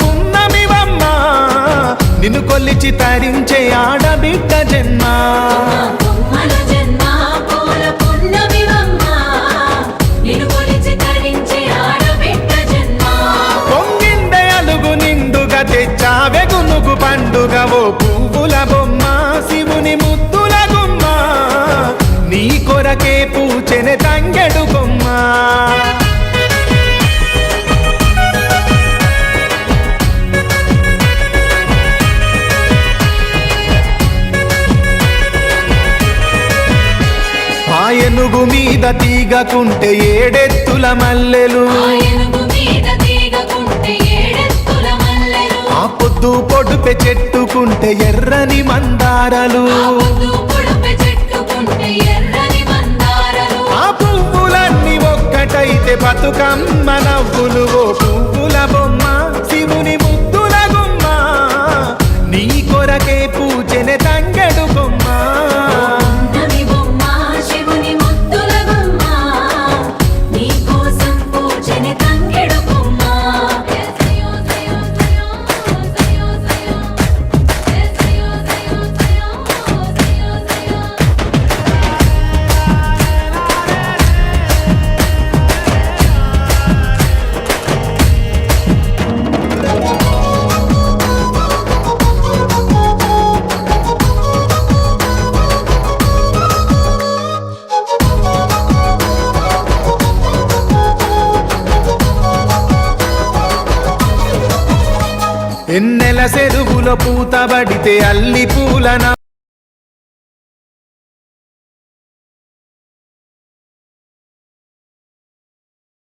పున్నమివమ్మ నిన్ను కొలిచి తరించే ఆడబిడ్డ జన్మ పొంగిందే అలుగు నిండుగా తెచ్చావె గునుగు పండుగ ఓ పువ్వుల బొమ్మ శివుని ముద్దుల గుమ్మ నీ కొరకే పూచెనె తంగెడు బొమ్మ ఏనుగు మీద తీగకుంటే ఏడెత్తుల మల్లెలు ఆ పొద్దు పొడుపె చెట్టుకుంటే ఎర్రని మందారలు ఆ పువ్వులన్నీ ఒక్కటైతే బతుకమ్మ నవ్వులు ఓ పువ్వుల బొమ్మ శివుని ముద్దుల గుమ్మ నీ కొరకే పూజెనె తంగెడు బొమ్మ ఎన్నెల చెరువులో పూతబడితే అల్లి పూలన